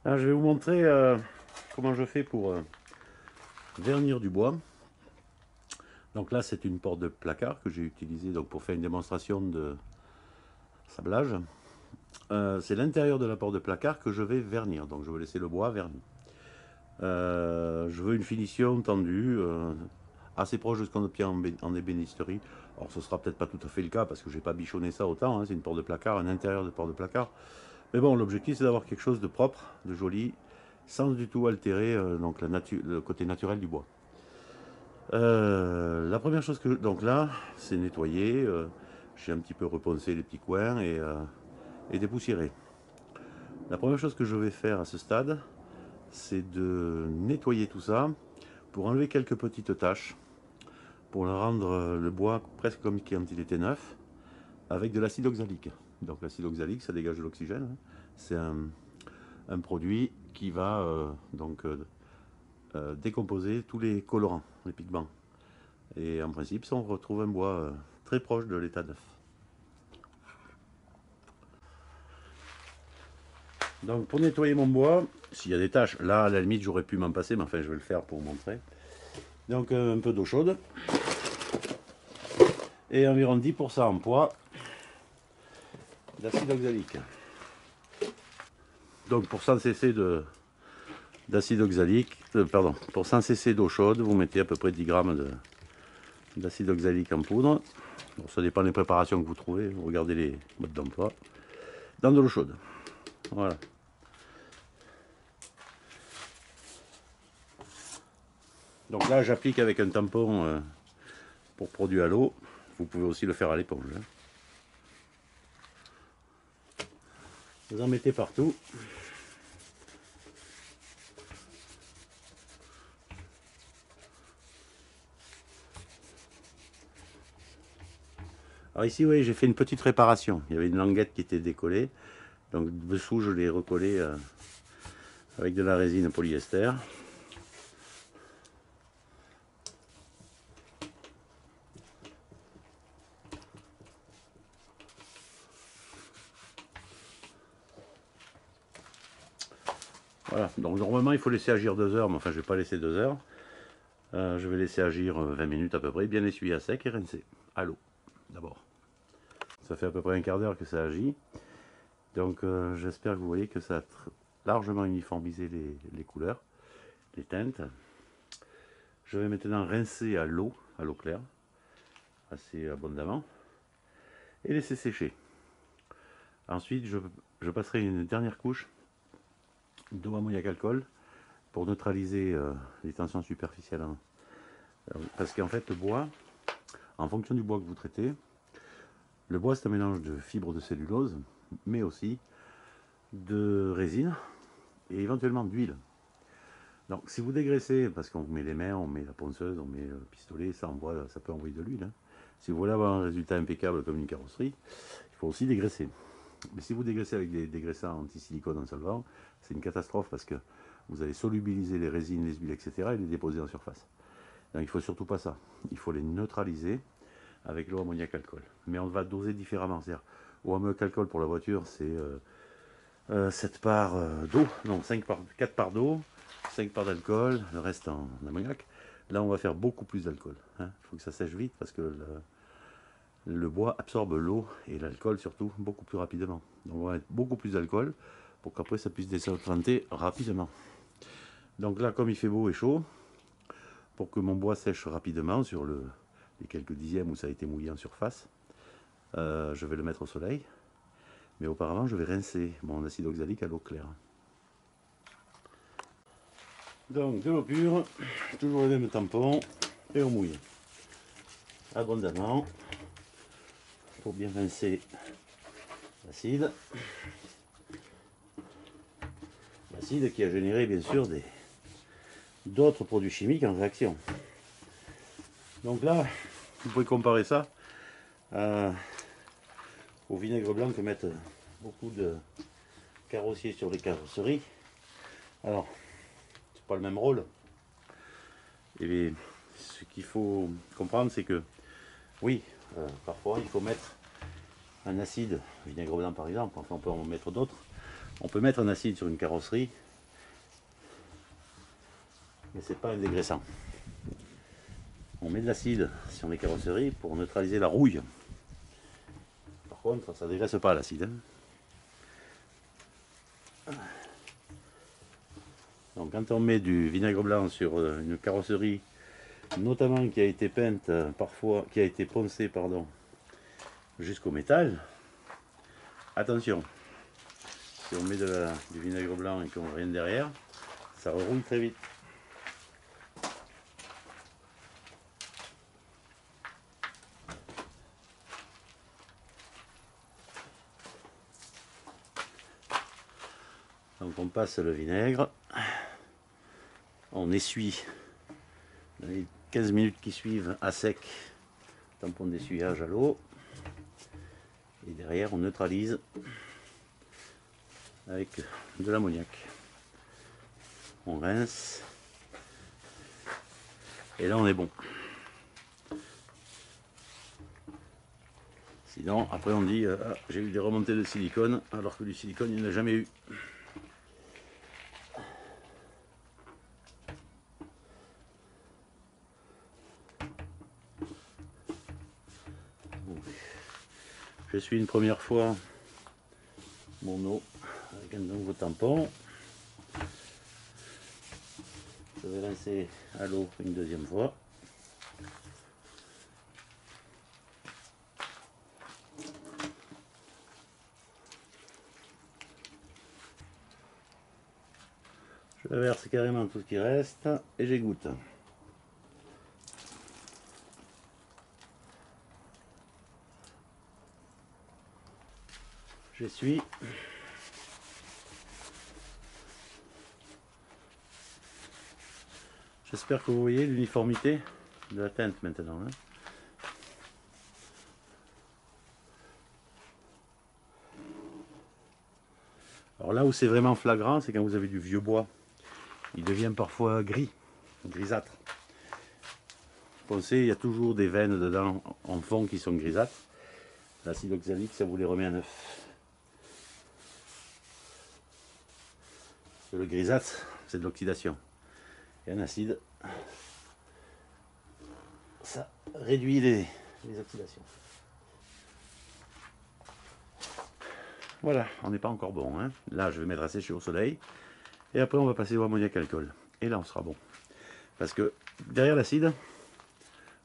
Alors, je vais vous montrer comment je fais pour vernir du bois. Donc là, c'est une porte de placard que j'ai utilisée donc, pour faire une démonstration de sablage. C'est l'intérieur de la porte de placard que je vais vernir. Donc je vais laisser le bois verni. Je veux une finition tendue, assez proche de ce qu'on obtient en ébénisterie. Alors ce sera peut-être pas tout à fait le cas parce que j'ai pas bichonné ça autant, hein. C'est une porte de placard, un intérieur de porte de placard. Mais bon, l'objectif c'est d'avoir quelque chose de propre, de joli, sans du tout altérer donc le côté naturel du bois. La première chose que donc là, c'est nettoyer. J'ai un petit peu reponcé les petits coins et dépoussiérer. La première chose que je vais faire à ce stade, c'est de nettoyer tout ça pour enlever quelques petites taches, pour le rendre le bois presque comme quand il était neuf, avec de l'acide oxalique. Donc l'acide oxalique, ça dégage de l'oxygène, hein. C'est un produit qui va décomposer tous les colorants, les pigments. Et en principe, ça, on retrouve un bois très proche de l'état neuf. Donc pour nettoyer mon bois, s'il y a des taches, là à la limite j'aurais pu m'en passer, mais enfin je vais le faire pour vous montrer. Donc un peu d'eau chaude et environ 10% en poids d'acide oxalique. Donc pour 100 cc d'acide oxalique, pardon, pour 100 cc d'eau chaude, vous mettez à peu près 10 grammes d'acide oxalique en poudre. Bon, ça dépend des préparations que vous trouvez, vous regardez les modes d'emploi. Dans de l'eau chaude. Voilà. Donc là, j'applique avec un tampon pour produit à l'eau. Vous pouvez aussi le faire à l'éponge, hein. Vous en mettez partout. Alors ici, oui, j'ai fait une petite réparation. Il y avait une languette qui était décollée. Donc dessous, je l'ai recollé avec de la résine polyester. Voilà, donc normalement il faut laisser agir 2 heures, mais enfin je ne vais pas laisser 2 heures. Je vais laisser agir 20 minutes à peu près, bien essuyer à sec et rincer à l'eau d'abord. Ça fait à peu près un quart d'heure que ça agit. Donc j'espère que vous voyez que ça a largement uniformisé les couleurs, les teintes. Je vais maintenant rincer à l'eau claire, assez abondamment, et laisser sécher. Ensuite, je passerai une dernière couche d'eau ammoniac alcool pour neutraliser les tensions superficielles. Parce qu'en fait, le bois, en fonction du bois que vous traitez, le bois c'est un mélange de fibres de cellulose, mais aussi de résine et éventuellement d'huile. Donc si vous dégraissez, parce qu'on met les mains, on met la ponceuse, on met le pistolet, ça peut envoyer de l'huile, hein. Si vous voulez avoir un résultat impeccable comme une carrosserie, il faut aussi dégraisser. Mais si vous dégraissez avec des dégraissants anti-silicone en solvant, c'est une catastrophe parce que vous allez solubiliser les résines, les huiles, etc. et les déposer en surface. Donc il ne faut surtout pas ça. Il faut les neutraliser avec l'eau ammoniac alcool. Mais on va doser différemment. C'est-à-dire, eau ammoniac alcool pour la voiture, c'est 7 parts d'eau, non, 4 parts d'eau, 5 parts d'alcool, le reste en ammoniac. Là, on va faire beaucoup plus d'alcool, hein. Il faut que ça sèche vite parce que le bois absorbe l'eau et l'alcool surtout beaucoup plus rapidement. Donc on va mettre beaucoup plus d'alcool pour qu'après ça puisse descendre rapidement. Donc là, comme il fait beau et chaud, pour que mon bois sèche rapidement sur les quelques dixièmes où ça a été mouillé en surface, je vais le mettre au soleil. Mais auparavant, je vais rincer mon acide oxalique à l'eau claire. Donc de l'eau pure, toujours le même tampon et eau mouillée. Abondamment pour bien rincer l'acide. L'acide qui a généré bien sûr d'autres produits chimiques en réaction. Donc là, vous pouvez comparer ça au vinaigre blanc que mettent beaucoup de carrossiers sur les carrosseries. Alors, c'est pas le même rôle. Et ce qu'il faut comprendre, c'est que oui, parfois il faut mettre un acide, vinaigre blanc par exemple, enfin on peut en mettre d'autres. On peut mettre un acide sur une carrosserie mais c'est pas un dégraissant. On met de l'acide sur les carrosseries pour neutraliser la rouille. Par contre, ça ne dégraisse pas l'acide. Donc quand on met du vinaigre blanc sur une carrosserie, notamment qui a été peinte parfois, qui a été poncée, pardon, jusqu'au métal, attention, si on met du vinaigre blanc et qu'on n'a rien derrière, ça rerouille très vite. Donc on passe le vinaigre, on essuie dans les 15 minutes qui suivent à sec, tampon d'essuyage à l'eau, et derrière on neutralise avec de l'ammoniac. On rince, et là on est bon. Sinon après on dit ah, j'ai eu des remontées de silicone, alors que du silicone il n'y en a jamais eu. Je suis une première fois mon eau avec un nouveau tampon. Je vais rincer à l'eau une deuxième fois. Je verse carrément tout ce qui reste et j'égoutte. J'essuie. J'espère que vous voyez l'uniformité de la teinte maintenant. Hein. Alors là où c'est vraiment flagrant, c'est quand vous avez du vieux bois. Il devient parfois gris, grisâtre. Pensez, il y a toujours des veines dedans en fond qui sont grisâtres. L'acide oxalique, ça vous les remet à neuf. Le grisâtre, c'est de l'oxydation. Et un acide, ça réduit les oxydations. Voilà, on n'est pas encore bon. Hein. Là, je vais mettre à sécher au soleil. Et après, on va passer au ammoniac alcool. Et là, on sera bon. Parce que derrière l'acide,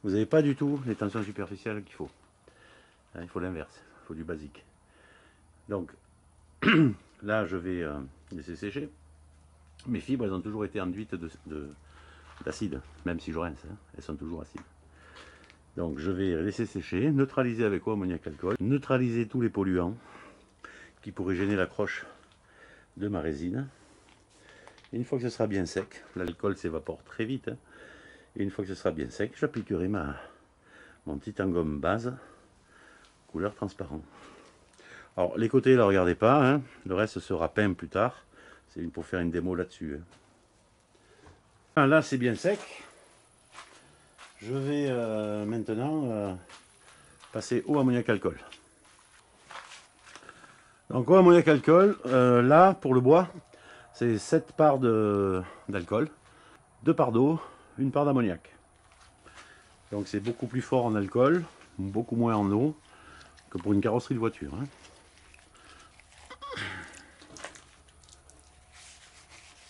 vous n'avez pas du tout les tensions superficielles qu'il faut. Il faut l'inverse, il faut du basique. Donc, là, je vais laisser sécher. Mes fibres, elles ont toujours été enduites d'acide, même si je rince, hein, elles sont toujours acides. Donc je vais laisser sécher, neutraliser avec eau, ammoniac alcool, neutraliser tous les polluants qui pourraient gêner l'accroche de ma résine. Et une fois que ce sera bien sec, l'alcool s'évapore très vite, hein, et une fois que ce sera bien sec, j'appliquerai mon petit engomme base, couleur transparent. Alors les côtés, ne regardez pas, hein, le reste sera peint plus tard. C'est pour faire une démo là-dessus. Là, c'est bien sec. Je vais maintenant passer au ammoniac alcool. Donc, au ammoniac alcool, là, pour le bois, c'est 7 parts d'alcool, 2 parts d'eau, 1 part d'ammoniac. Donc, c'est beaucoup plus fort en alcool, beaucoup moins en eau que pour une carrosserie de voiture. Hein.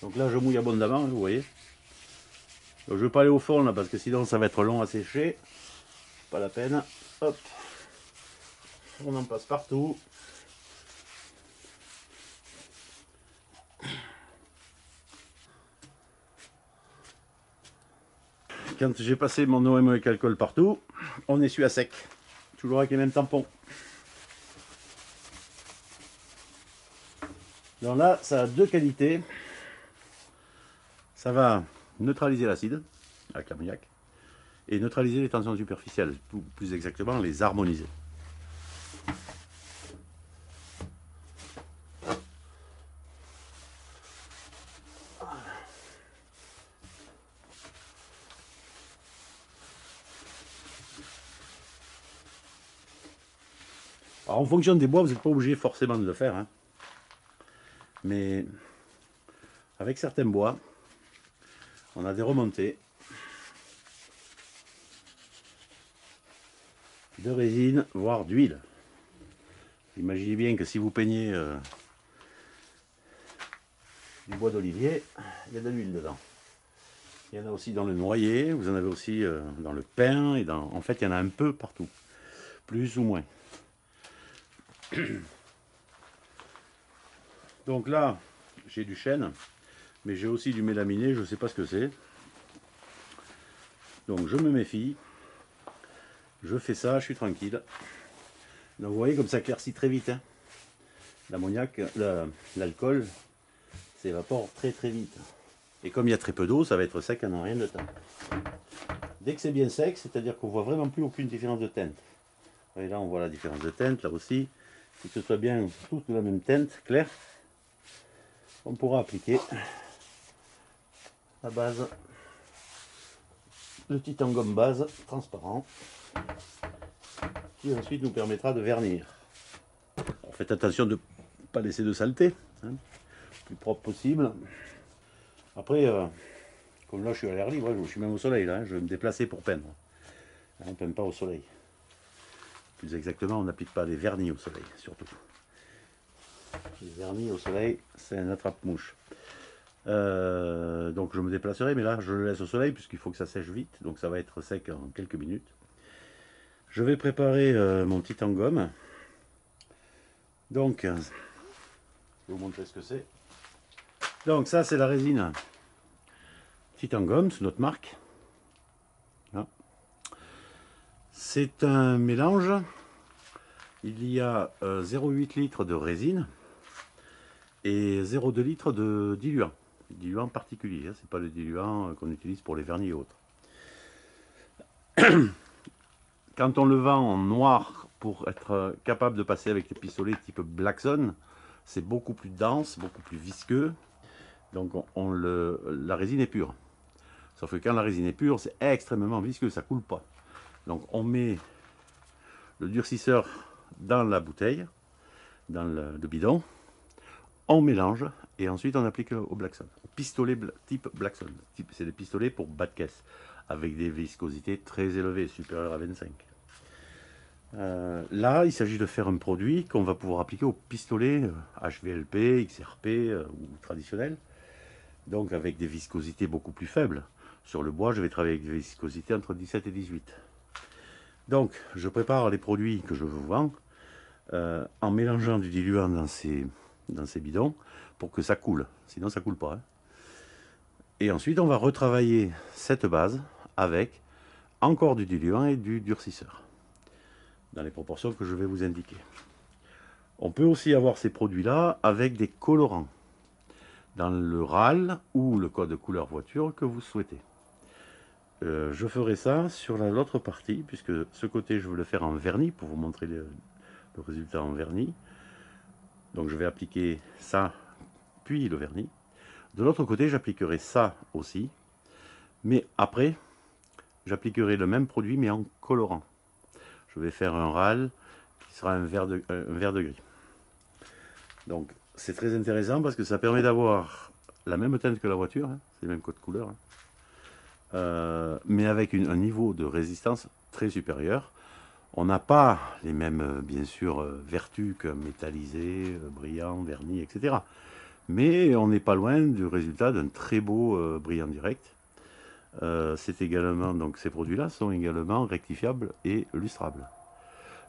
Donc là, je mouille abondamment, vous voyez. Donc, je ne vais pas aller au fond là, parce que sinon ça va être long à sécher. Pas la peine. Hop. On en passe partout. Quand j'ai passé mon eau avec alcool partout, on essuie à sec. Toujours avec les mêmes tampons. Donc là, ça a deux qualités. Ça va neutraliser l'acide avec l'ammoniac et neutraliser les tensions superficielles, plus exactement les harmoniser. Alors en fonction des bois, vous n'êtes pas obligé forcément de le faire, hein. Mais avec certains bois, On a des remontées de résine, voire d'huile. Imaginez bien que si vous peignez du bois d'olivier, il y a de l'huile dedans. Il y en a aussi dans le noyer, vous en avez aussi dans le pin, et dans... en fait il y en a un peu partout, plus ou moins. Donc là, j'ai du chêne, mais j'ai aussi du mélaminé, je ne sais pas ce que c'est. Donc je me méfie, je fais ça, je suis tranquille. Donc vous voyez comme ça éclaircit très vite. Hein. L'ammoniac, l'alcool s'évapore très très vite. Et comme il y a très peu d'eau, ça va être sec en rien de temps. Dès que c'est bien sec, c'est-à-dire qu'on voit vraiment plus aucune différence de teinte. Et là on voit la différence de teinte, là aussi. Si que ce soit bien toutes de la même teinte, claire, on pourra appliquer la base, le titan gomme base transparent, qui ensuite nous permettra de vernir. Alors faites attention de ne pas laisser de saleté, hein, le plus propre possible. Après, comme là je suis à l'air libre, je suis même au soleil, là, hein, je vais me déplacer pour peindre. On ne peint pas au soleil. Plus exactement, on n'applique pas des vernis au soleil, surtout. Les vernis au soleil, c'est un attrape-mouche. Donc je me déplacerai, mais là je le laisse au soleil puisqu'il faut que ça sèche vite, donc ça va être sec en quelques minutes. Je vais préparer mon titan gomme. Donc, je vais vous montrer ce que c'est. Donc ça c'est la résine titan gomme, c'est notre marque. C'est un mélange. Il y a 0,8 litres de résine et 0,2 litres de diluant. Diluant particulier, hein, c'est pas le diluant qu'on utilise pour les vernis et autres. Quand on le vend en noir pour être capable de passer avec les pistolets type Blackson, c'est beaucoup plus dense, beaucoup plus visqueux. Donc la résine est pure. Sauf que quand la résine est pure, c'est extrêmement visqueux, ça coule pas. Donc on met le durcisseur dans la bouteille, dans le bidon, on mélange et ensuite on applique au Blackson. Pistolet type Blackson, c'est des pistolets pour bas de caisse, avec des viscosités très élevées, supérieures à 25. Là, il s'agit de faire un produit qu'on va pouvoir appliquer au pistolet HVLP, XRP ou traditionnel, donc avec des viscosités beaucoup plus faibles. Sur le bois, je vais travailler avec des viscosités entre 17 et 18. Donc, je prépare les produits que je vous vends en mélangeant du diluant dans ces bidons pour que ça coule. Sinon, ça coule pas. Hein. Et ensuite, on va retravailler cette base avec encore du diluant et du durcisseur dans les proportions que je vais vous indiquer. On peut aussi avoir ces produits-là avec des colorants dans le RAL ou le code couleur voiture que vous souhaitez. Je ferai ça sur l'autre partie, puisque ce côté je veux le faire en vernis pour vous montrer le résultat en vernis. Donc je vais appliquer ça, puis le vernis. De l'autre côté, j'appliquerai ça aussi, mais après, j'appliquerai le même produit, mais en colorant. Je vais faire un RAL qui sera un vert de gris. Donc c'est très intéressant parce que ça permet d'avoir la même teinte que la voiture, hein, c'est le même code couleur, hein. Mais avec un niveau de résistance très supérieur. On n'a pas les mêmes, bien sûr, vertus que métallisé, brillant, vernis, etc. Mais on n'est pas loin du résultat d'un très beau brillant direct. C'est également, donc ces produits-là sont également rectifiables et lustrables.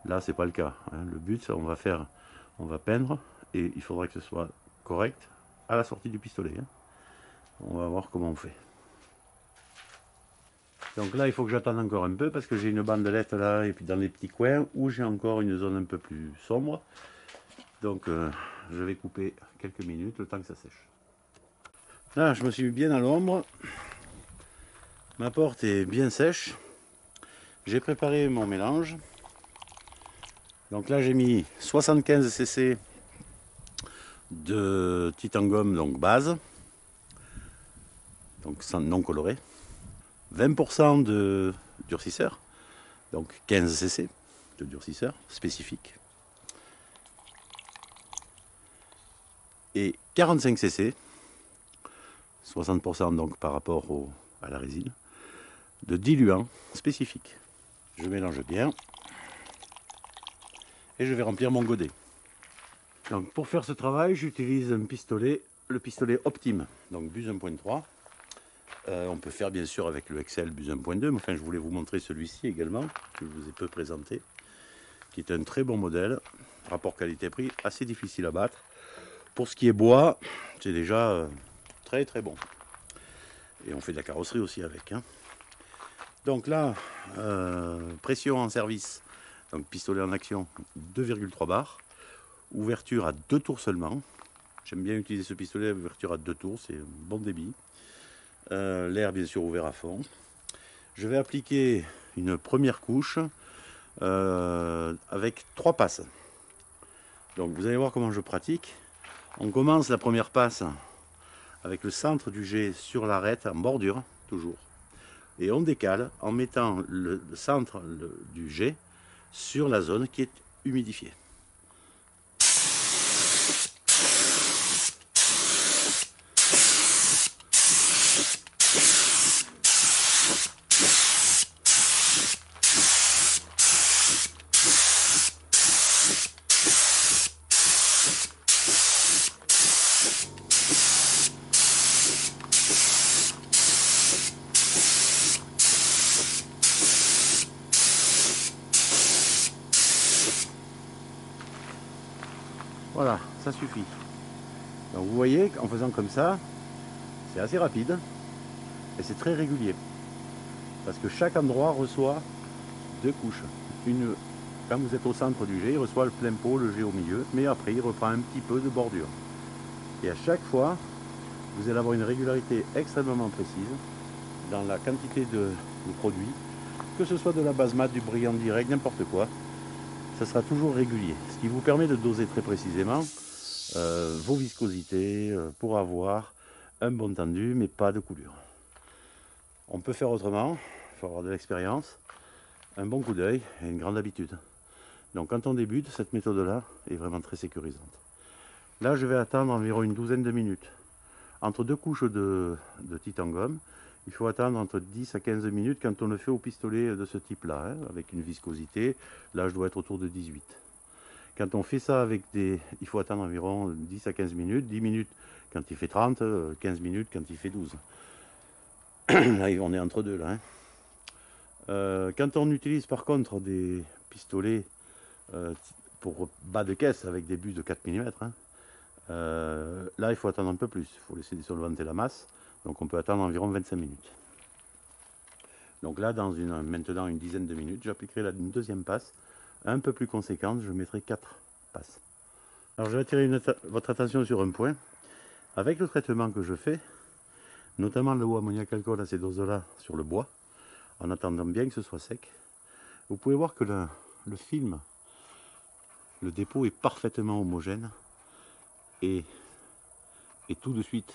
Là, c'est pas le cas. Hein. Le but, on va peindre et il faudra que ce soit correct à la sortie du pistolet. Hein. On va voir comment on fait. Donc là, il faut que j'attende encore un peu parce que j'ai une bandelette là et puis dans les petits coins où j'ai encore une zone un peu plus sombre. Donc je vais couper quelques minutes le temps que ça sèche. Là, je me suis mis bien à l'ombre. Ma porte est bien sèche. J'ai préparé mon mélange. Donc là, j'ai mis 75 cc de titan gomme, donc base, donc non coloré. 20% de durcisseur, donc 15 cc de durcisseur spécifique. Et 45 cc 60% donc par rapport à la résine, de diluant spécifique. Je mélange bien et je vais remplir mon godet. Donc pour faire ce travail, j'utilise un pistolet, le pistolet Optime, donc Buse 1.3. On peut faire bien sûr avec le Excel Buse 1.2, mais enfin je voulais vous montrer celui-ci également, que je vous ai peu présenté, qui est un très bon modèle, rapport qualité-prix assez difficile à battre. Pour ce qui est bois, c'est déjà très très bon. Et on fait de la carrosserie aussi avec. Hein. Donc là, pression en service, donc pistolet en action, 2,3 bars. Ouverture à 2 tours seulement. J'aime bien utiliser ce pistolet, ouverture à 2 tours, c'est un bon débit. L'air bien sûr ouvert à fond. Je vais appliquer une première couche avec 3 passes. Donc vous allez voir comment je pratique. On commence la première passe avec le centre du jet sur l'arête en bordure, toujours. Et on décale en mettant le centre du jet sur la zone qui est humidifiée. Voilà, ça suffit. Donc vous voyez qu'en faisant comme ça, c'est assez rapide et c'est très régulier. Parce que chaque endroit reçoit 2 couches. Quand vous êtes au centre du jet, il reçoit le plein pot, le jet au milieu, mais après il reprend un petit peu de bordure. Et à chaque fois, vous allez avoir une régularité extrêmement précise dans la quantité de produit, que ce soit de la base mat, du brillant direct, n'importe quoi. Ça sera toujours régulier, ce qui vous permet de doser très précisément vos viscosités pour avoir un bon tendu mais pas de coulure. On peut faire autrement, il faut avoir de l'expérience, un bon coup d'œil et une grande habitude. Donc quand on débute, cette méthode là est vraiment très sécurisante. Là je vais attendre environ une douzaine de minutes. Entre 2 couches de titangum, il faut attendre entre 10 à 15 minutes quand on le fait au pistolet de ce type là, hein, avec une viscosité, là je dois être autour de 18. Quand on fait ça avec il faut attendre environ 10 à 15 minutes, 10 minutes quand il fait 30, 15 minutes quand il fait 12. Là on est entre deux là. Hein. Quand on utilise par contre des pistolets pour bas de caisse avec des buses de 4 mm, hein, là il faut attendre un peu plus, il faut laisser solventer la masse, donc on peut attendre environ 25 minutes. Donc là maintenant une dizaine de minutes, j'appliquerai une deuxième passe, un peu plus conséquente, je mettrai 4 passes. Alors je vais attirer votre attention sur un point, avec le traitement que je fais, notamment le haut ammoniac alcool à ces doses-là sur le bois, en attendant bien que ce soit sec, vous pouvez voir que le film, le dépôt est parfaitement homogène et tout de suite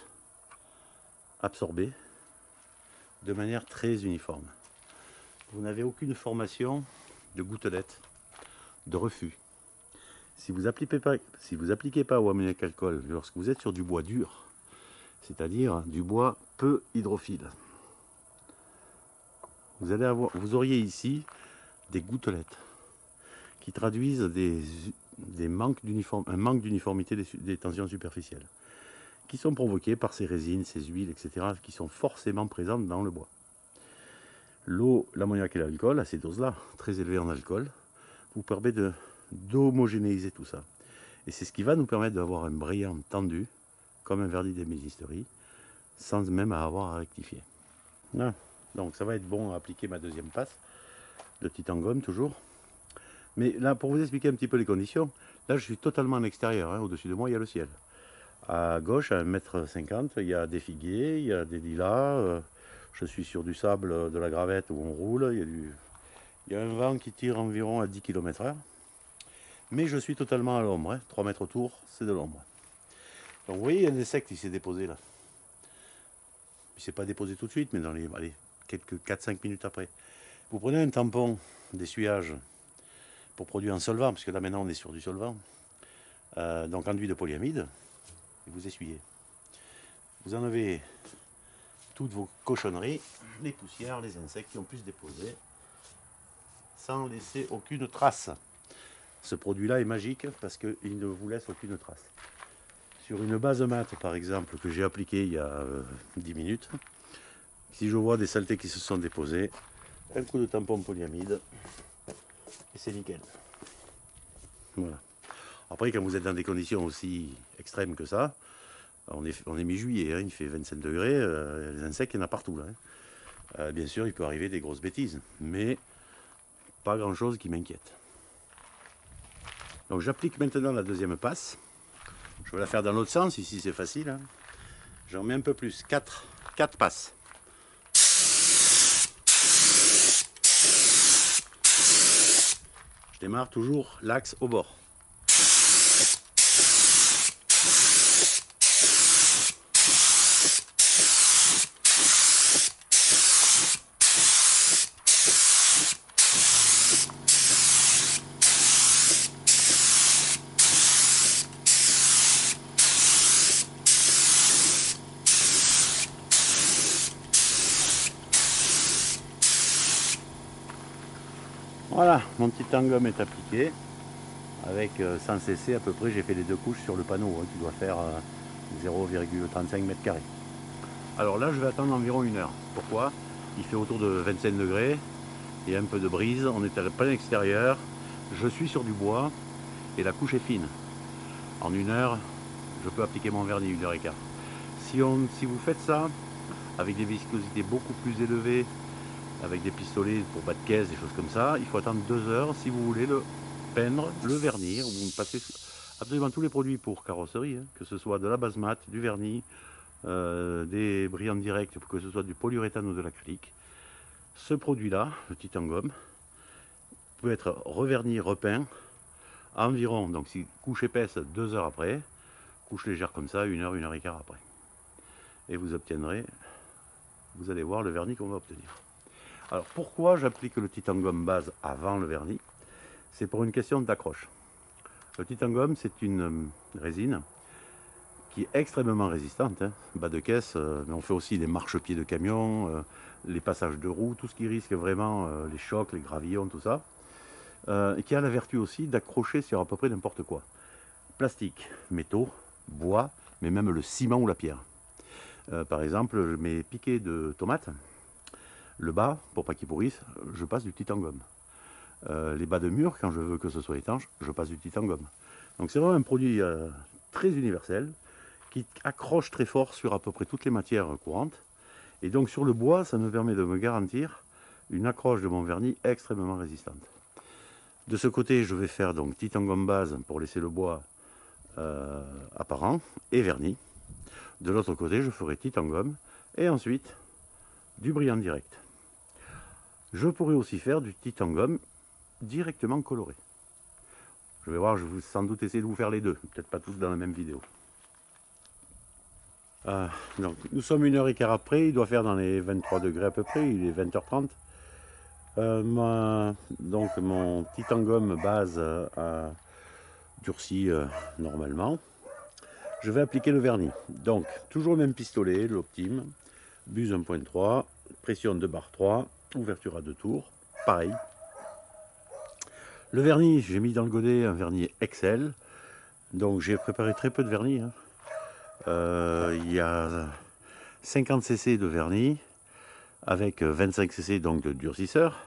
absorbé de manière très uniforme. Vous n'avez aucune formation de gouttelettes, de refus. Si vous appliquez pas au ammoniac alcool lorsque vous êtes sur du bois dur, c'est-à-dire du bois peu hydrophile, vous auriez ici des gouttelettes qui traduisent un manque d'uniformité des tensions superficielles, qui sont provoquées par ces résines, ces huiles, etc., qui sont forcément présentes dans le bois. L'eau, l'ammoniac et l'alcool, à ces doses-là, très élevées en alcool, vous permet d'homogénéiser tout ça. Et c'est ce qui va nous permettre d'avoir un brillant tendu, comme un vernis d'ébénisterie, sans même avoir à rectifier. Voilà. Donc ça va être bon à appliquer ma deuxième passe, de titangum toujours. Mais là, pour vous expliquer un petit peu les conditions, là je suis totalement en extérieur, hein. Au-dessus de moi il y a le ciel. À gauche, à 1,50 m, il y a des figuiers, il y a des lilas, je suis sur du sable de la Gravette où on roule, il y a un vent qui tire environ à 10 km/h. Mais je suis totalement à l'ombre, hein. 3 mètres autour, c'est de l'ombre. Donc vous voyez, il y a un insecte qui s'est déposé là. Il ne s'est pas déposé tout de suite, mais dans les quelques 4-5 minutes après. Vous prenez un tampon d'essuyage pour produire un solvant, parce que là maintenant on est sur du solvant, donc enduit de polyamide, et vous essuyez. Vous enlevez toutes vos cochonneries, les poussières, les insectes qui ont pu se déposer sans laisser aucune trace. Ce produit-là est magique parce qu'il ne vous laisse aucune trace. Sur une base mat, par exemple, que j'ai appliquée il y a 10 minutes, si je vois des saletés qui se sont déposées, un coup de tampon polyamide et c'est nickel. Voilà. Après, quand vous êtes dans des conditions aussi extrêmes que ça, on est mi-juillet, hein, il fait 25 degrés, les insectes, il y en a partout là. Hein. Bien sûr, il peut arriver des grosses bêtises, mais pas grand-chose qui m'inquiète. Donc j'applique maintenant la deuxième passe. Je vais la faire dans l'autre sens, ici c'est facile. Hein. J'en mets un peu plus, 4 passes. Je démarre toujours l'axe au bord. Voilà, mon petit tangum est appliqué. Avec 100 cc à peu près, j'ai fait les 2 couches sur le panneau hein, qui doit faire 0,35 m². Alors là, je vais attendre environ 1 heure. Pourquoi? Il fait autour de 25 degrés, il y a un peu de brise, on est à plein extérieur, je suis sur du bois et la couche est fine. En 1 heure, je peux appliquer mon vernis 1 heure et quart. Si vous faites ça avec des viscosités beaucoup plus élevées, avec des pistolets pour bas de caisse, des choses comme ça, il faut attendre 2 heures si vous voulez le peindre, le vernir. Vous passez absolument tous les produits pour carrosserie, hein, que ce soit de la base mat, du vernis, des brillants directs, que ce soit du polyuréthane ou de l'acrylique. Ce produit-là, le titangum, peut être reverni, repeint environ, donc si couche épaisse 2 heures après, couche légère comme ça 1 heure, 1 heure et quart après. Et vous obtiendrez, vous allez voir le vernis qu'on va obtenir. Alors pourquoi j'applique le titangum base avant le vernis? C'est pour une question d'accroche. Le titangum, c'est une résine qui est extrêmement résistante, hein, bas de caisse, mais on fait aussi des marchepieds de camion, les passages de roues, tout ce qui risque vraiment les chocs, les gravillons, tout ça, et qui a la vertu aussi d'accrocher sur à peu près n'importe quoi. Plastique, métaux, bois, mais même le ciment ou la pierre. Par exemple, mes piquets de tomates, le bas, pour pas qu'ils pourrissent, je passe du titangum. Les bas de mur, quand je veux que ce soit étanche, je passe du titangum. Donc c'est vraiment un produit très universel, qui accroche très fort sur à peu près toutes les matières courantes. Et donc sur le bois, ça me permet de me garantir une accroche de mon vernis extrêmement résistante. De ce côté, je vais faire donc titangum base pour laisser le bois apparent et verni. De l'autre côté, je ferai titangum et ensuite du brillant direct. Je pourrais aussi faire du titangum directement coloré. Je vais voir, je vais sans doute essayer de vous faire les deux, peut-être pas tous dans la même vidéo. Donc, nous sommes 1 heure et quart après, il doit faire dans les 23 degrés à peu près, il est 20h30. Donc mon titangum base a durci normalement. Je vais appliquer le vernis. Donc toujours le même pistolet, l'Optime, buse 1.3, pression 2 bar 3, ouverture à 2 tours, pareil. Le vernis, j'ai mis dans le godet un vernis Excel, donc j'ai préparé très peu de vernis. Hein. Il y a 50 cc de vernis avec 25 cc donc de durcisseur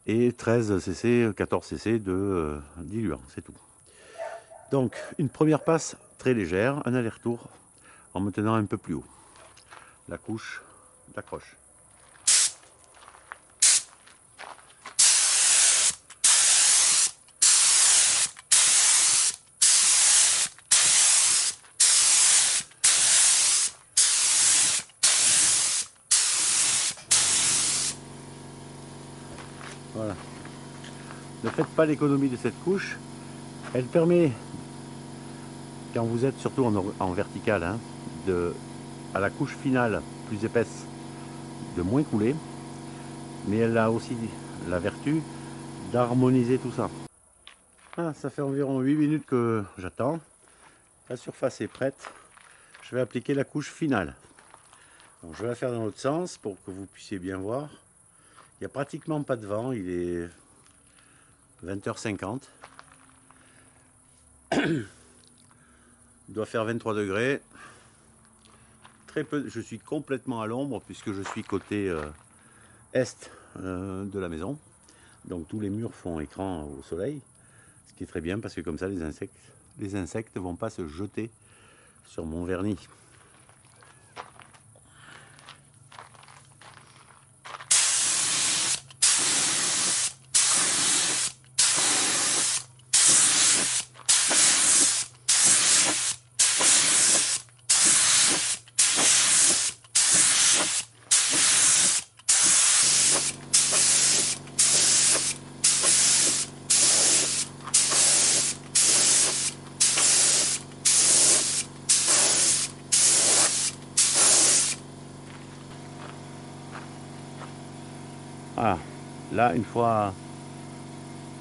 et 13 cc, 14 cc de diluant, c'est tout. Donc une première passe très légère, un aller-retour en me tenant un peu plus haut. La couche d'accroche. Voilà. Ne faites pas l'économie de cette couche. Elle permet, quand vous êtes surtout en vertical, hein, à la couche finale plus épaisse, de moins couler. Mais elle a aussi la vertu d'harmoniser tout ça. Ah, ça fait environ 8 minutes que j'attends. La surface est prête. Je vais appliquer la couche finale. Donc, je vais la faire dans l'autre sens pour que vous puissiez bien voir. Il n'y a pratiquement pas de vent, il est 20h50. Il doit faire 23 degrés. Très peu, je suis complètement à l'ombre puisque je suis côté est de la maison. Donc tous les murs font écran au soleil, ce qui est très bien parce que comme ça les insectes ne vont pas se jeter sur mon vernis. Ah, là, une fois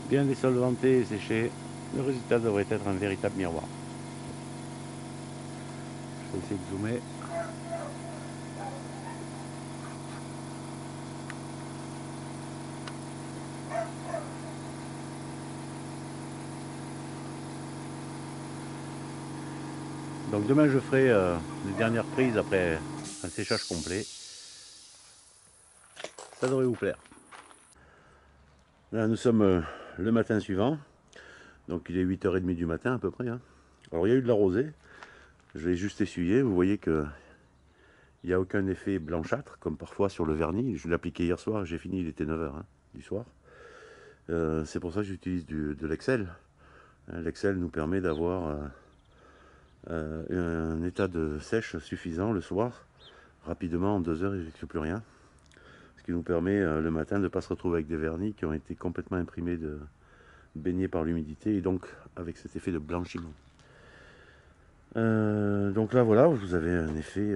bien désolvanté et séché, le résultat devrait être un véritable miroir. Je vais essayer de zoomer. Donc demain je ferai les dernières prises après un séchage complet. Ça devrait vous plaire. Là nous sommes le matin suivant. Donc il est 8h30 du matin à peu près. Hein. Alors il y a eu de la rosée. Je l'ai juste essuyé. Vous voyez que il n'y a aucun effet blanchâtre comme parfois sur le vernis. Je l'ai appliqué hier soir. J'ai fini, il était 9h hein, du soir. C'est pour ça que j'utilise de l'Excel. L'Excel nous permet d'avoir un état de sèche suffisant le soir. Rapidement, en 2 heures, il n'écrit plus rien. Ce qui nous permet le matin de ne pas se retrouver avec des vernis qui ont été complètement imprimés, baignés par l'humidité et donc avec cet effet de blanchiment. Donc là voilà, vous avez un effet,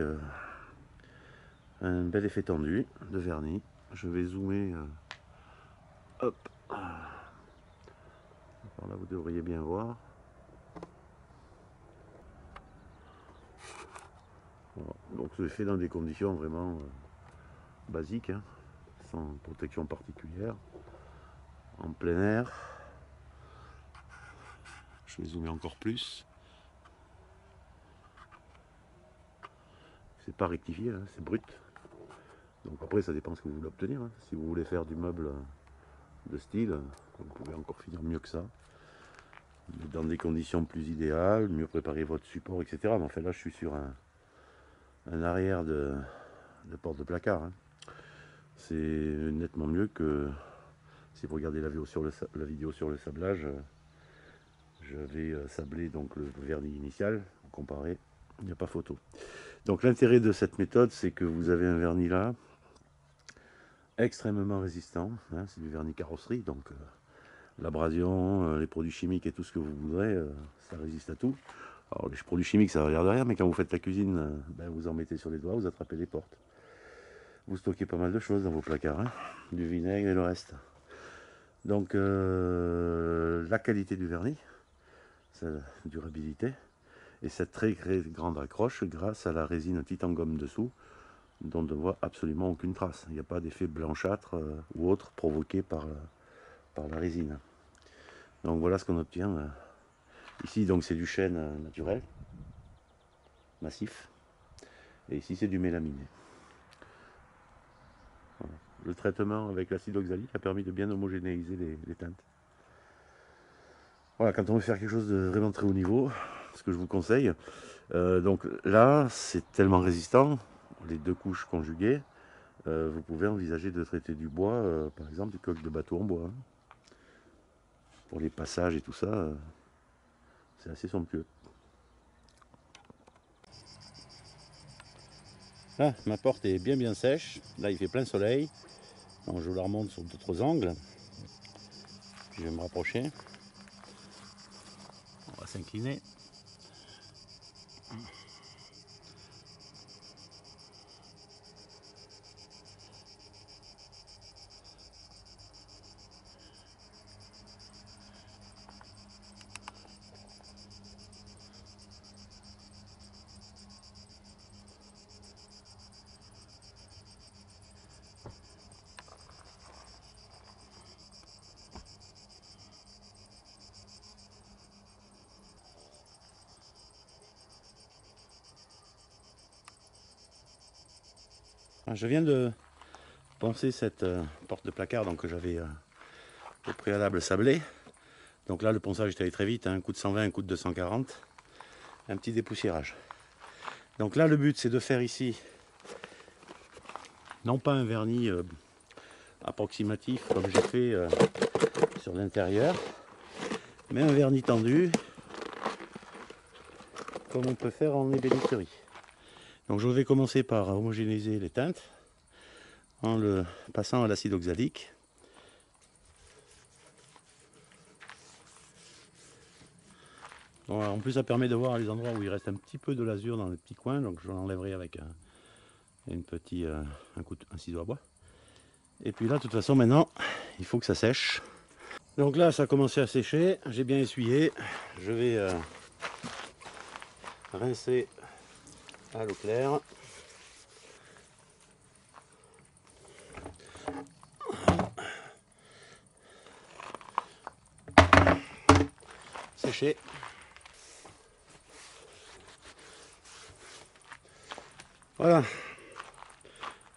un bel effet tendu de vernis. Je vais zoomer. Hop. Alors là vous devriez bien voir. Voilà. Donc c'est fait dans des conditions vraiment basiques, hein, sans protection particulière, en plein air. Je vais zoomer encore plus. C'est pas rectifié, hein, c'est brut. Donc après ça dépend ce que vous voulez obtenir. Hein. Si vous voulez faire du meuble de style, vous pouvez encore finir mieux que ça. Dans des conditions plus idéales, mieux préparer votre support, etc. Mais en fait là je suis sur un arrière de porte de placard. Hein. C'est nettement mieux que si vous regardez la vidéo sur le sablage. J'avais sablé donc le vernis initial, comparé, il n'y a pas photo. Donc l'intérêt de cette méthode, c'est que vous avez un vernis là, extrêmement résistant, hein, c'est du vernis carrosserie, donc l'abrasion, les produits chimiques et tout ce que vous voudrez, ça résiste à tout. Alors les produits chimiques, ça regarde rien, mais quand vous faites la cuisine, ben, vous en mettez sur les doigts, vous attrapez les portes. Vous stockez pas mal de choses dans vos placards, hein, du vinaigre et le reste. Donc la qualité du vernis, sa durabilité, et cette très grande accroche grâce à la résine Titangum dessous, dont on ne voit absolument aucune trace. Il n'y a pas d'effet blanchâtre ou autre provoqué par la résine. Donc voilà ce qu'on obtient. Ici donc c'est du chêne naturel, massif, et ici c'est du mélaminé. Voilà. Le traitement avec l'acide oxalique a permis de bien homogénéiser les teintes. Voilà, quand on veut faire quelque chose de vraiment très haut niveau, ce que je vous conseille, donc là c'est tellement résistant, les deux couches conjuguées, vous pouvez envisager de traiter du bois, par exemple des coques de bateau en bois. Hein. Pour les passages et tout ça, c'est assez somptueux. Là, ma porte est bien sèche. Là, il fait plein soleil. Donc, je la remonte sur d'autres angles. Puis je vais me rapprocher. On va s'incliner. Je viens de poncer cette porte de placard donc, que j'avais au préalable sablée. Donc là le ponçage est allé très vite, hein, un coup de 120, un coup de 240, un petit dépoussiérage. Donc là le but c'est de faire ici, non pas un vernis approximatif comme j'ai fait sur l'intérieur, mais un vernis tendu comme on peut faire en ébénisterie. Donc je vais commencer par homogénéiser les teintes en le passant à l'acide oxalique. Bon, en plus ça permet de voir les endroits où il reste un petit peu de l'azur dans les petits coins, donc je l'enlèverai avec un ciseau à bois. Et puis là de toute façon maintenant il faut que ça sèche. Donc là ça a commencé à sécher, j'ai bien essuyé, je vais rincer à l'eau claire. Sécher. Voilà.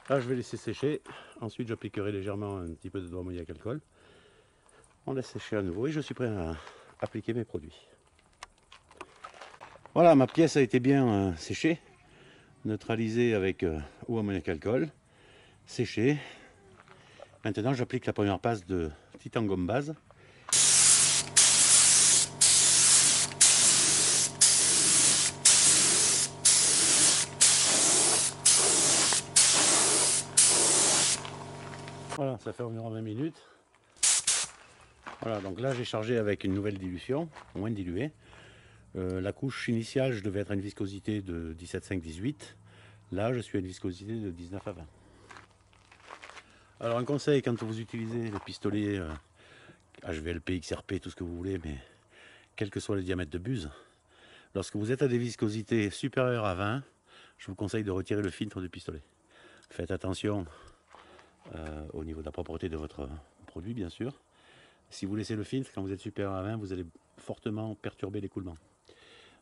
Là je vais laisser sécher. Ensuite j'appliquerai légèrement un petit peu de ammoniac alcool. On laisse sécher à nouveau et je suis prêt à appliquer mes produits. Voilà, ma pièce a été bien séchée, neutralisée avec eau ammoniac alcool, séchée. Maintenant j'applique la première passe de Titan Gomme Base. Voilà, ça fait environ 20 minutes. Voilà, donc là j'ai chargé avec une nouvelle dilution, moins diluée. La couche initiale, je devais être à une viscosité de 17,5-18. Là, je suis à une viscosité de 19 à 20. Alors un conseil, quand vous utilisez les pistolets HVLP, XRP, tout ce que vous voulez, mais quel que soit le diamètre de buse, lorsque vous êtes à des viscosités supérieures à 20, je vous conseille de retirer le filtre du pistolet. Faites attention au niveau de la propreté de votre produit, bien sûr. Si vous laissez le filtre, quand vous êtes supérieur à 20, vous allez fortement perturber l'écoulement.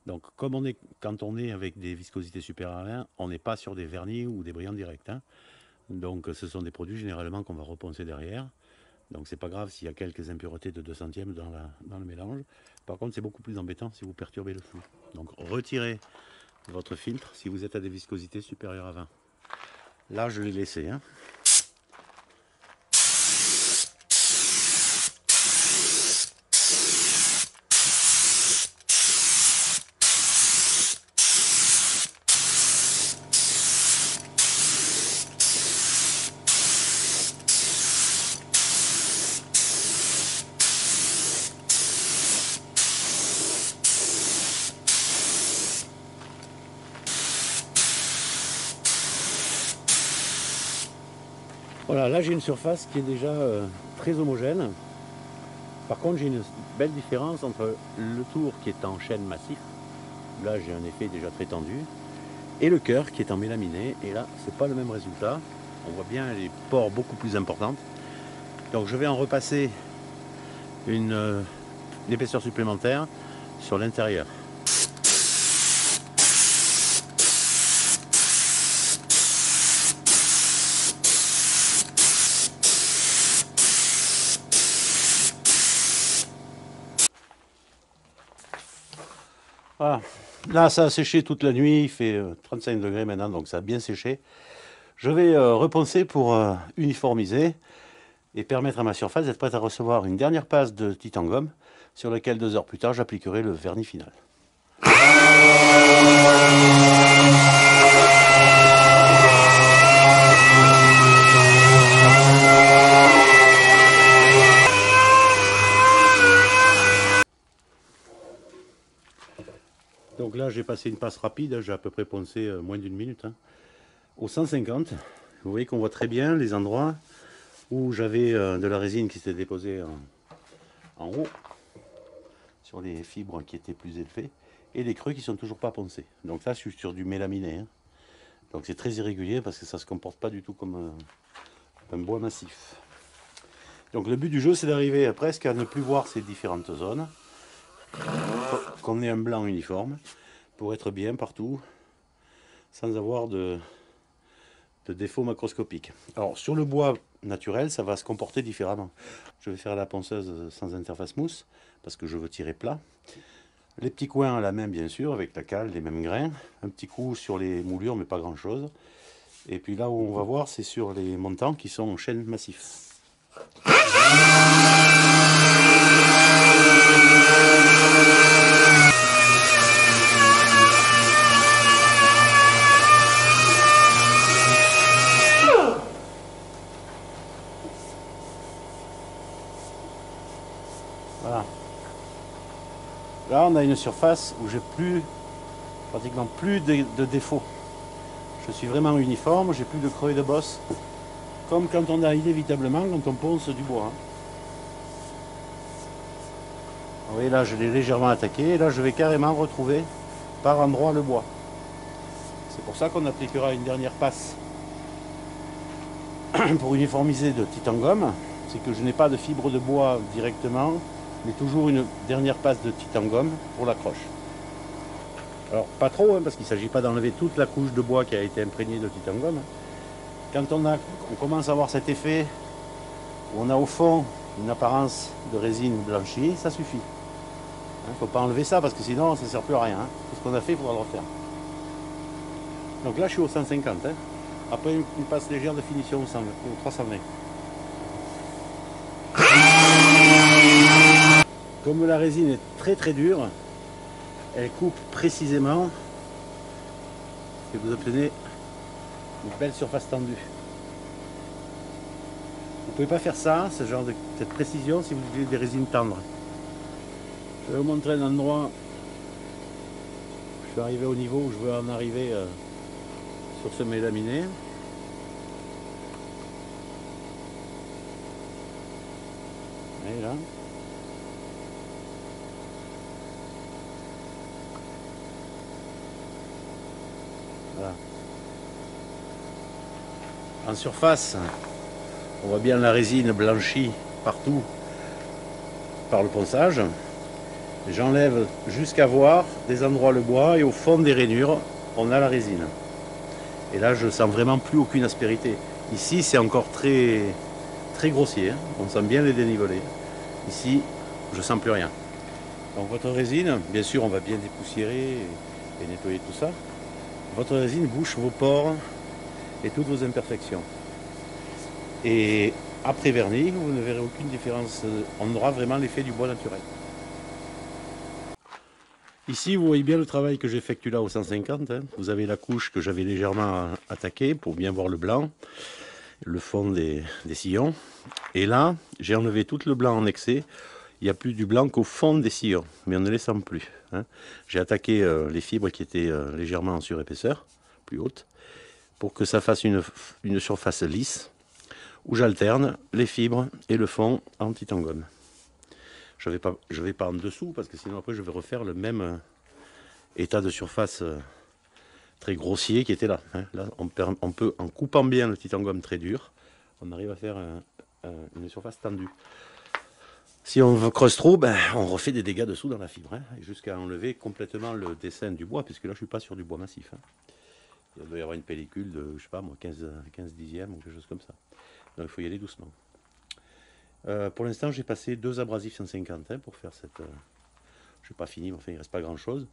Donc quand on est avec des viscosités supérieures à 20, on n'est pas sur des vernis ou des brillants directs. Hein. Donc ce sont des produits généralement qu'on va reponcer derrière. Donc c'est pas grave s'il y a quelques impuretés de 2 centièmes dans le mélange. Par contre c'est beaucoup plus embêtant si vous perturbez le flou. Donc retirez votre filtre si vous êtes à des viscosités supérieures à 20. Là je l'ai laissé. Hein. Voilà, là j'ai une surface qui est déjà très homogène. Par contre j'ai une belle différence entre le tour qui est en chêne massif, là j'ai un effet déjà très tendu, et le cœur qui est en mélaminé, et là c'est pas le même résultat. On voit bien les pores beaucoup plus importantes. Donc je vais en repasser une épaisseur supplémentaire sur l'intérieur. Voilà. Là ça a séché toute la nuit, il fait 35 degrés maintenant, donc ça a bien séché. Je vais reponcer pour uniformiser et permettre à ma surface d'être prête à recevoir une dernière passe de Titan Gomme sur laquelle 2 heures plus tard j'appliquerai le vernis final. Donc là j'ai passé une passe rapide, j'ai à peu près poncé moins d'une minute. Hein. Au 150, vous voyez qu'on voit très bien les endroits où j'avais de la résine qui s'était déposée en haut, sur les fibres qui étaient plus élevées, et les creux qui sont toujours pas poncés. Donc là je suis sur du mélaminé. Hein. Donc c'est très irrégulier parce que ça se comporte pas du tout comme un bois massif. Donc le but du jeu c'est d'arriver presque à ne plus voir ces différentes zones, qu'on ait un blanc uniforme, pour être bien partout, sans avoir de de défauts macroscopiques. Alors sur le bois naturel, ça va se comporter différemment. Je vais faire la ponceuse sans interface mousse, parce que je veux tirer plat. Les petits coins à la main bien sûr, avec la cale, les mêmes grains. Un petit coup sur les moulures, mais pas grand chose. Et puis là où on va voir, c'est sur les montants qui sont en chêne massif. Voilà. Là, on a une surface où j'ai pratiquement plus de défauts. Je suis vraiment uniforme, j'ai plus de creux et de bosses, comme quand on a inévitablement quand on ponce du bois. Vous voyez là, je l'ai légèrement attaqué, et là je vais carrément retrouver par endroit le bois. C'est pour ça qu'on appliquera une dernière passe pour uniformiser de titangomme. C'est que je n'ai pas de fibre de bois directement, mais toujours une dernière passe de titangomme pour l'accroche. Alors pas trop, parce qu'il ne s'agit pas d'enlever toute la couche de bois qui a été imprégnée de titangomme. Quand on commence à avoir cet effet où on a au fond une apparence de résine blanchie, ça suffit. Il ne faut pas enlever ça parce que sinon ça ne sert plus à rien. Tout ce qu'on a fait, il faudra le refaire. Donc là je suis au 150. Après une passe légère de finition au 320. Comme la résine est très très dure, elle coupe précisément et vous obtenez une belle surface tendue. Vous ne pouvez pas faire ça, cette précision, si vous utilisez des résines tendres. Je vais vous montrer un endroit. Je suis arrivé au niveau où je veux en arriver sur ce mélaminé. Et là. Voilà. En surface, on voit bien la résine blanchie partout par le ponçage. J'enlève jusqu'à voir des endroits le bois et au fond des rainures, on a la résine. Et là, je sens vraiment plus aucune aspérité. Ici, c'est encore très, très grossier. On sent bien les dénivelés. Ici, je sens plus rien. Donc votre résine, bien sûr, on va bien dépoussiérer et nettoyer tout ça. Votre résine bouche vos pores et toutes vos imperfections. Et après vernis, vous ne verrez aucune différence. On aura vraiment l'effet du bois naturel. Ici, vous voyez bien le travail que j'effectue là au 150. Vous avez la couche que j'avais légèrement attaquée pour bien voir le blanc, le fond des sillons. Et là, j'ai enlevé tout le blanc en excès. Il n'y a plus du blanc qu'au fond des sillons, mais on ne les sent plus. J'ai attaqué les fibres qui étaient légèrement en surépaisseur, plus haute, pour que ça fasse une surface lisse, où j'alterne les fibres et le fond en titangomme. Je vais pas en dessous, parce que sinon après je vais refaire le même état de surface très grossier qui était là. Là, on peut, en coupant bien le titangomme très dur, on arrive à faire une surface tendue. Si on creuse trop, on refait des dégâts dessous dans la fibre, jusqu'à enlever complètement le dessin du bois, puisque là je ne suis pas sur du bois massif. Il doit y avoir une pellicule de, je sais pas moi, 15 dixièmes ou quelque chose comme ça. Donc il faut y aller doucement. Pour l'instant, j'ai passé 2 abrasifs 150 pour faire cette... je n'ai pas fini, mais enfin il ne reste pas grand chose.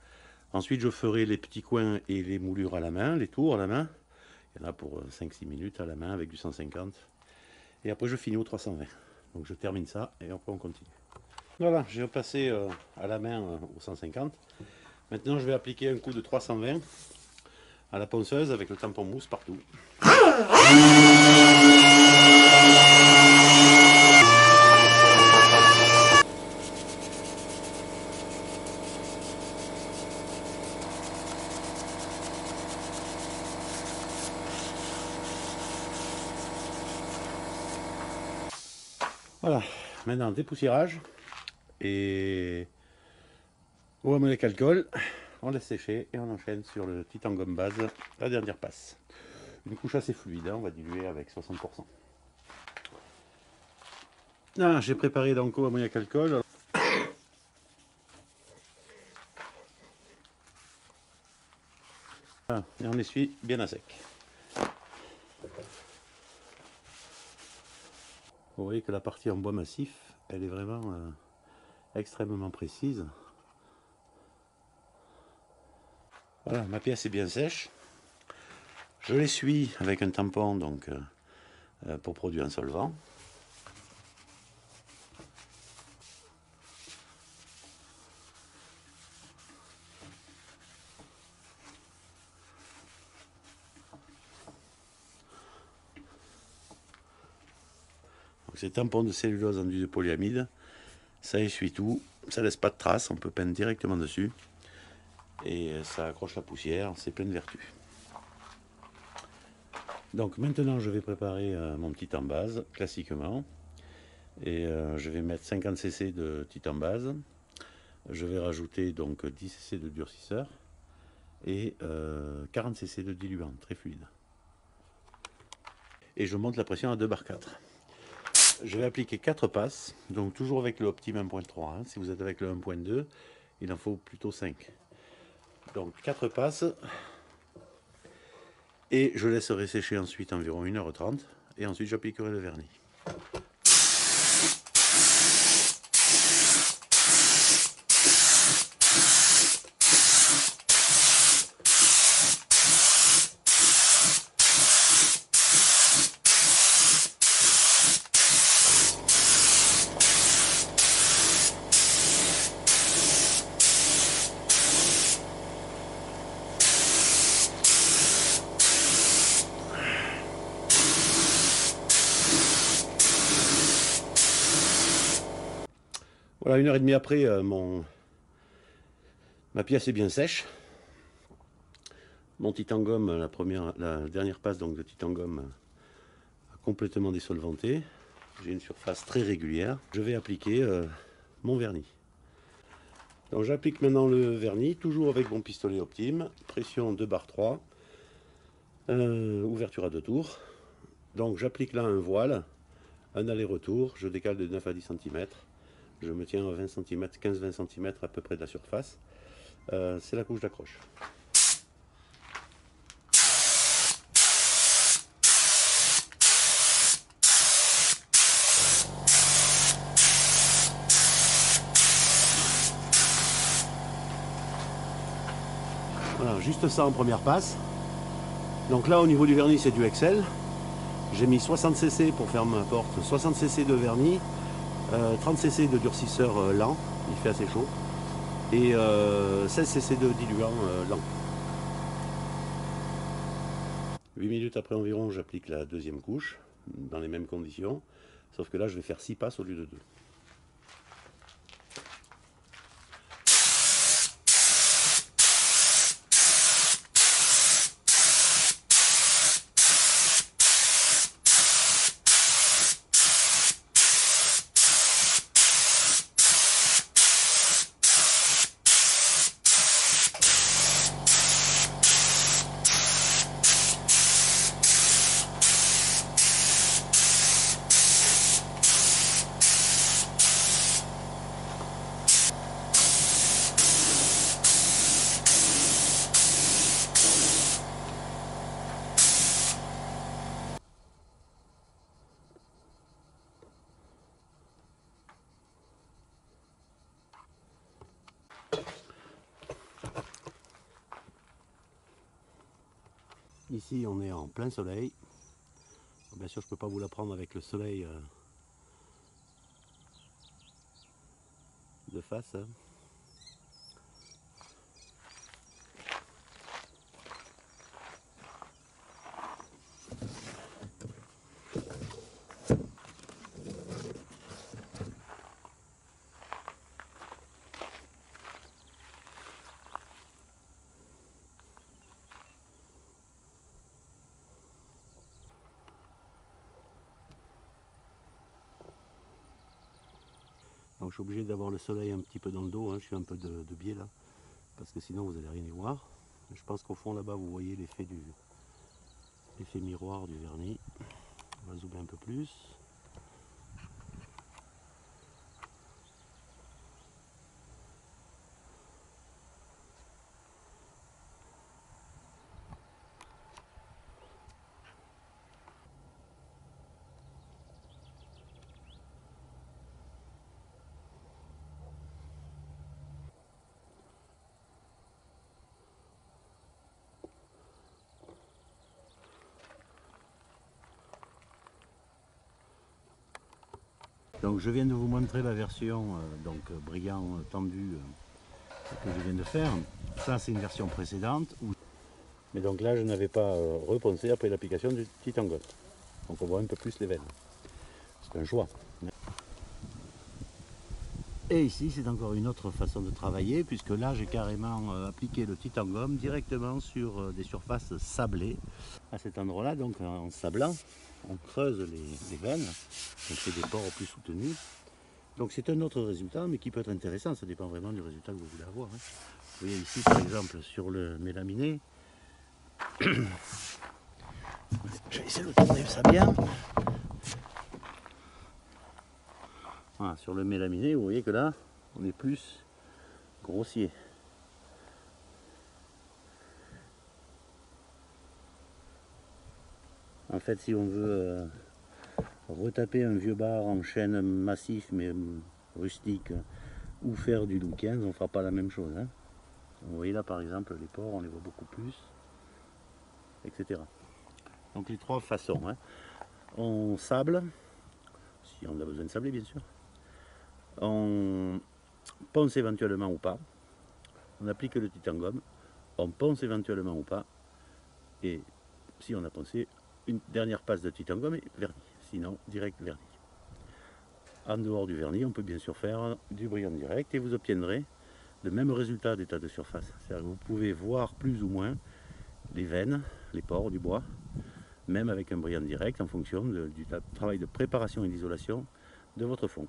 Ensuite, je ferai les petits coins et les moulures à la main, les tours à la main. Il y en a pour 5-6 minutes à la main avec du 150. Et après, je finis au 320. Donc je termine ça et après on continue. Voilà, j'ai repassé à la main au 150. Maintenant, je vais appliquer un coup de 320 à la ponceuse avec le tampon mousse partout. Voilà, maintenant dépoussiérage et eau ammoniaque alcool, on laisse sécher et on enchaîne sur le titangomme base, la dernière passe. Une couche assez fluide, on va diluer avec 60%. Ah, j'ai préparé donc eau ammoniaque alcool. Voilà, et on essuie bien à sec. Vous voyez que la partie en bois massif, elle est vraiment extrêmement précise. Voilà, ma pièce est bien sèche. Je l'essuie avec un tampon donc, pour produit en solvant. Ces tampons de cellulose enduit de polyamide, ça essuie tout, ça laisse pas de traces, on peut peindre directement dessus et ça accroche la poussière, c'est plein de vertus. Donc maintenant je vais préparer mon titane-base classiquement et je vais mettre 50 cc de titane-base, je vais rajouter donc 10 cc de durcisseur et 40 cc de diluant très fluide. Et je monte la pression à 2 bar 4. Je vais appliquer 4 passes, donc toujours avec le Optime 1.3. Hein. Si vous êtes avec le 1.2, il en faut plutôt 5. Donc 4 passes. Et je laisserai sécher ensuite environ 1h30. Et ensuite j'appliquerai le vernis. Voilà, 1h30 après, ma pièce est bien sèche. Mon titane-gomme, la dernière passe donc de titane-gomme a complètement désolvanté. J'ai une surface très régulière. Je vais appliquer mon vernis. Donc j'applique maintenant le vernis, toujours avec mon pistolet Optime, pression 2 bar 3, ouverture à 2 tours. Donc j'applique là un voile, un aller-retour, je décale de 9 à 10 cm. Je me tiens à 20 cm, 15-20 cm à peu près de la surface. C'est la couche d'accroche. Voilà, juste ça en première passe. Donc là au niveau du vernis c'est du Excel. J'ai mis 60 cc pour faire ma porte, 60 cc de vernis, 30 cc de durcisseur lent, il fait assez chaud, et 16 cc de diluant lent. 8 minutes après environ j'applique la deuxième couche, dans les mêmes conditions, sauf que là je vais faire 6 passes au lieu de 2. Ici on est en plein soleil. Bien sûr je ne peux pas vous la prendre avec le soleil de face. Hein. Donc je suis obligé d'avoir le soleil un petit peu dans le dos, hein. Je suis un peu de biais là, parce que sinon vous n'allez rien y voir. Je pense qu'au fond là-bas vous voyez l'effet miroir du vernis. On va zoomer un peu plus. Donc je viens de vous montrer la version brillant tendu que je viens de faire. Ça c'est une version précédente. Mais donc là je n'avais pas repensé après l'application du Titangold. Donc on voit un peu plus les veines. C'est un choix. Et ici c'est encore une autre façon de travailler, puisque là j'ai carrément appliqué le Titangum directement sur des surfaces sablées. À cet endroit là, donc en sablant, on creuse les veines, on fait des pores plus soutenus. Donc c'est un autre résultat, mais qui peut être intéressant, ça dépend vraiment du résultat que vous voulez avoir. Vous voyez ici par exemple sur le mélaminé, je vais essayer de tourner ça bien. Voilà, sur le mélaminé, vous voyez que là, on est plus grossier. En fait, si on veut retaper un vieux bar en chêne massif mais rustique ou faire du Louis XV, on ne fera pas la même chose. Hein. Vous voyez là par exemple les pores, on les voit beaucoup plus, etc. Donc les trois façons. Hein. On sable, si on a besoin de sabler bien sûr. On ponce éventuellement ou pas. On applique le Titangum. On ponce éventuellement ou pas. Et si on a poncé, une dernière passe de Titangum et vernis. Sinon, direct vernis. En dehors du vernis, on peut bien sûr faire du brillant direct et vous obtiendrez le même résultat d'état de surface. C'est-à-dire que vous pouvez voir plus ou moins les veines, les pores du bois, même avec un brillant direct en fonction du travail de préparation et d'isolation de votre fond.